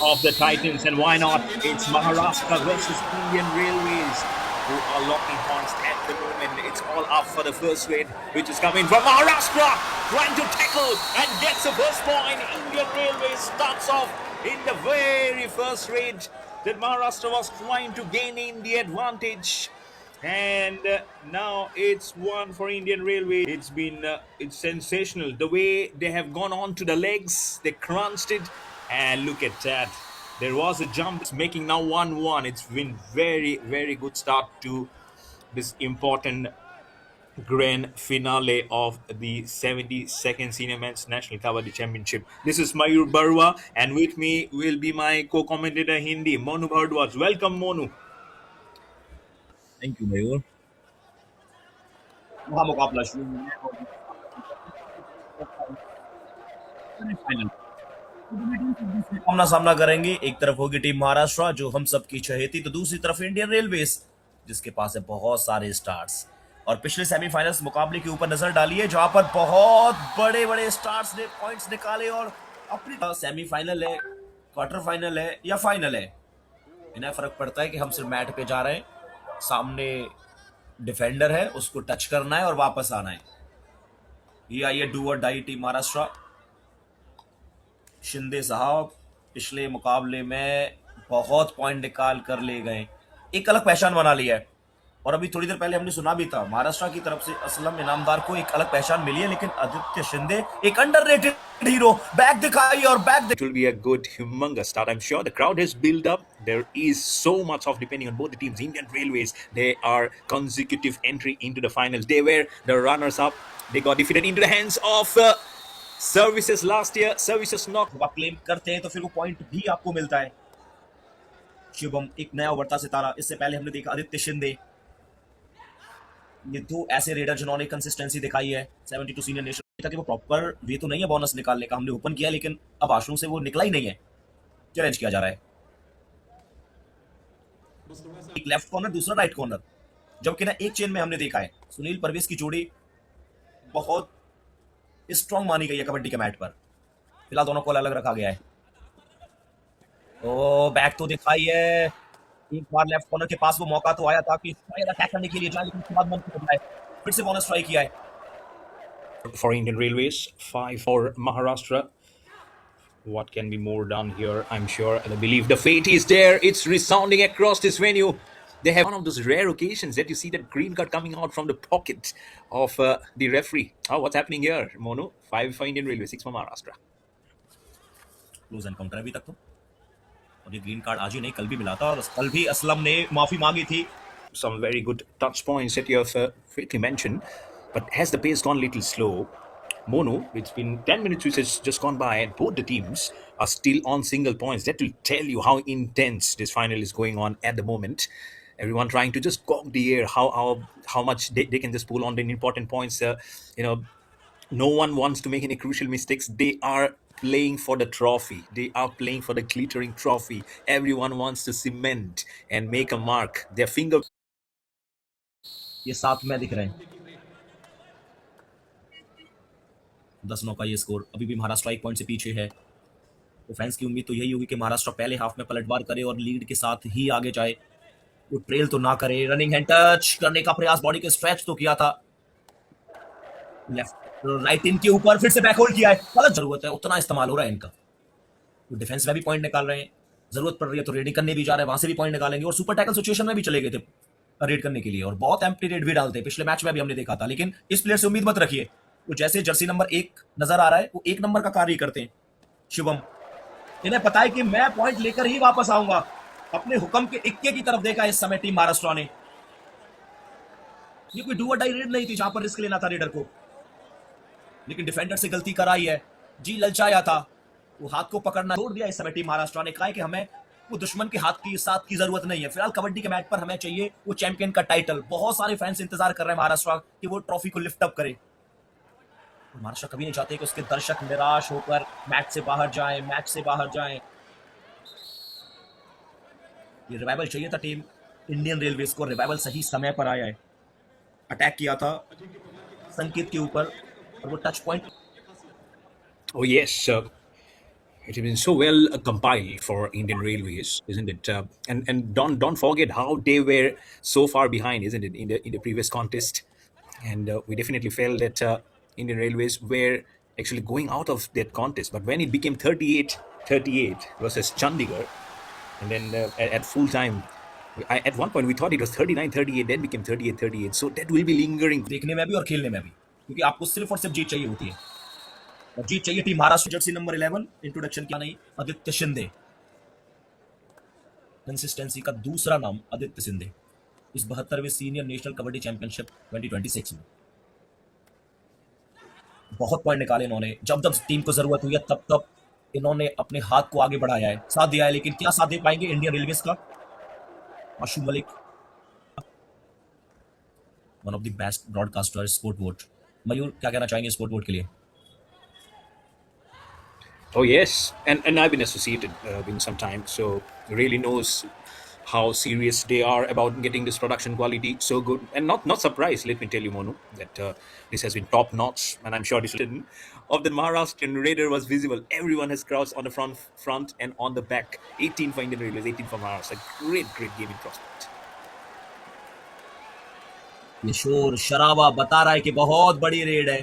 of the Titans, and why not? It's Maharashtra versus Indian Railways, who are locking horns at the moment. It's all up for the first raid, which is coming from Maharashtra, trying to tackle and gets the first point. Indian Railways starts off in the very first raid that Maharashtra was trying to gain in the advantage. And now it's one for Indian Railway. It's sensational the way they have gone on to the legs. They crunched it, and look at that. There was a jump. It's making now 1-1. It's been very good start to this important grand finale of the 72nd Senior Men's National Kabaddi Championship. This is Mayur Barua, and with me will be my co-commentator Hindi, Monu Bhardwaj. Welcome, Monu. Thank you Mayur. वहाँ मुकाबला शुरू हुआ है और final आमना सामना करेंगे। एक तरफ होगी टीम महाराष्ट्र जो हम सबकी चहेती, तो दूसरी तरफ इंडियन रेलवेज जिसके पास है बहुत सारे स्टार्स। और पिछले सेमीफाइनल्स मुकाबले के ऊपर नजर डालिए जहां पर बहुत बड़े बड़े स्टार्स ने पॉइंट्स निकाले और अपनी सेमीफाइनल है, क्वार्टर फाइनल है या फाइनल है, इन्हें फर्क पड़ता है कि हम सिर्फ मैट पे जा रहे हैं, सामने डिफेंडर है उसको टच करना है और वापस आना है। ये आई है डू और डाई टीम महाराष्ट्र। शिंदे साहब पिछले मुकाबले में बहुत पॉइंट निकाल कर ले गए, एक अलग पहचान बना लिया है। और अभी थोड़ी देर पहले हमने सुना भी था महाराष्ट्र की तरफ से असलम इनामदार को एक अलग पहचान मिली है, लेकिन आदित्य शिंदे एक अंडररेटेड हीरो, बैक दिखाई और back It will be a good, humongous start. I'm sure the crowd has built up. There is so much of depending on both the teams. Indian Railways, they are consecutive entry into the finals. They were the runners-up. They got defeated into the hands of Services last year. Services knocked. आप claim करते हैं तो फिर वो point भी आपको मिलता है। शिवम एक नया उभरता सितारा, इससे पहले हमने देखा आदित्य शिंदे, ये दो ऐसे रेडर जिन्होंने कंसिस्टेंसी दिखाई है 72 सीनियर नेशनल ताकि वो प्रॉपर वे तो नहीं है बोनस निकालने का, हमने ओपन किया लेकिन अब आशुओं से वो निकला ही नहीं है, चैलेंज किया जा रहा है। एक लेफ्ट कॉर्नर दूसरा राइट कॉर्नर, जबकि ना एक चेन में हमने देखा है सुनील परवेज की जोड़ी बहुत स्ट्रॉन्ग मानी गई है कबड्डी के मैट पर। फिलहाल दोनों को अलग रखा गया है। तो बैक तो दिखाई है, एक बार लेफ्ट कॉर्नर के पास वो मौका तो आया था कि शायद अटैक करने के लिए जाए, लेकिन उसके बाद मन को बदला है, फिर से बोनस ट्राई किया है। For Indian Railways, 5 for Maharashtra. What can be more done here? I'm sure and I believe the fate is there. It's resounding across this venue. They have one of those rare occasions that you see that green card coming out from the pocket of the referee. Oh, what's happening here, Monu? 5 for Indian Railways, 6 for Maharashtra. Close encounter अभी तक तो, और ये green card आज ही नहीं कल भी मिला था, और कल भी असलम ने माफी मांगी थी। Some very good touch points that you have quickly mentioned, but has the pace gone a little slow? Mono, it's been 10 minutes which has just gone by, and both the teams are still on single points. That will tell you how intense this final is going on at the moment. Everyone trying to just gog the air, how much they can just pull on the important points. No one wants to make any crucial mistakes. They are playing for the trophy. They are playing for the glittering trophy. Everyone wants to cement and make a mark. Their finger. ये 7 में दिख रहे हैं, 10-9 का ये score. अभी भी Maharashtra 1 point से पीछे है, तो फैंस की उम्मीद तो यही होगी कि महाराष्ट्र पहले हाफ में पलटवार करे और लीड के साथ ही आगे जाए, वो ट्रेल तो ना करे। रनिंग हैंड टच करने का प्रयास, बॉडी के स्ट्रेच तो किया था, लेफ्ट राइट इन के ऊपर फिर से बैक होल्ड किया है, गलत जरूरत है उतना इस्तेमाल हो रहा है इनका। तो डिफेंस में भी पॉइंट निकाल रहे हैं, जरूरत पड़ रही है तो रेडिंग करने भी जा रहे हैं, वहां से भी पॉइंट निकालेंगे, और सुपर टैकल सिचुएशन में भी चले गए थे रेड करने के लिए, और बहुत एम्प्टी रेड भी डालते हैं, पिछले मैच में भी हमने देखा था। लेकिन इस प्लेयर से उम्मीद मत रखिए, वो जैसे जर्सी नंबर 1 नजर आ रहा है वो 1 नंबर का कार्य करते हैं। शिवम, इन्हें पता है कि मैं पॉइंट लेकर ही वापस आऊंगा, अपने हुक्म के इक्के की तरफ देखा इस समय टीम महाराष्ट्र ने। ये कोई डू और डाई रेड नहीं थी जहां पर रिस्क लेना था रेडर को, लेकिन डिफेंडर से गलती कराई है, जी ललचाया था, वो हाथ को पकड़ना छोड़ दिया इस समय टीम महाराष्ट्र ने। कहा है कि हमें वो दुश्मन के हाथ की साथ की जरूरत नहीं है, फिलहाल कबड्डी के मैच पर हमें चाहिए वो चैंपियन का टाइटल। बहुत सारे फैंस इंतजार कर रहे हैं महाराष्ट्र कि वो ट्रॉफी को लिफ्ट अप करे। महाराष्ट्र कभी नहीं चाहते कि उसके दर्शक निराश होकर मैच से बाहर जाएं। ये रिवाइवल चाहिए था टीम इंडियन रेलवेज को, रिवाइवल सही समय पर आया है। अटैक किया था संकेत के ऊपर और वो touch point. Oh yes, It has been so well compiled for Indian Railways, isn't it? And don't forget how they were so far behind, isn't it, in the previous contest? And we definitely felt that Indian Railways were actually going out of that contest. But when it became 38 versus Chandigarh, and then at full time, at one point we thought it was 39-38, then became 38-38. So that will be lingering. देखने में भी और खेलने में भी, क्योंकि आपको सिर्फ और सिर्फ जीत चाहिए होती है। और जीत चाहिए team Maharashtra Jersey number 11 introduction क्या नहीं, आदित्य शिंदे। कंसिस्टेंसी का दूसरा नाम आदित्य शिंदे इस 72वें सीनियर नेशनल कबड्डी चैंपियनशिप 2026 में। बहुत पॉइंट निकाले इन्होंने, जब जब टीम को जरूरत हुई है तब तब इन्होंने अपने हाथ को आगे बढ़ाया है, साथ दिया है। लेकिन क्या साथ दे पाएंगे इंडियन रेलवेज का? Ashu Malik, one of the best broadcaster sport वोट। मयूर क्या कहना चाहेंगे स्पोर्ट वोट के लिए? Oh yes, and I've been associated in some time, so really knows how serious they are about getting this production quality so good. And not surprised, let me tell you, Monu, that this has been top notch, and I'm sure this of the Maharashtrian Raider was visible. Everyone has crowds on the front and on the back. 18 for Indian Railways, 18 for Maharashtra. Great game in prospect. ये शोर शराबा बता रहा है कि बहुत बड़ी red है।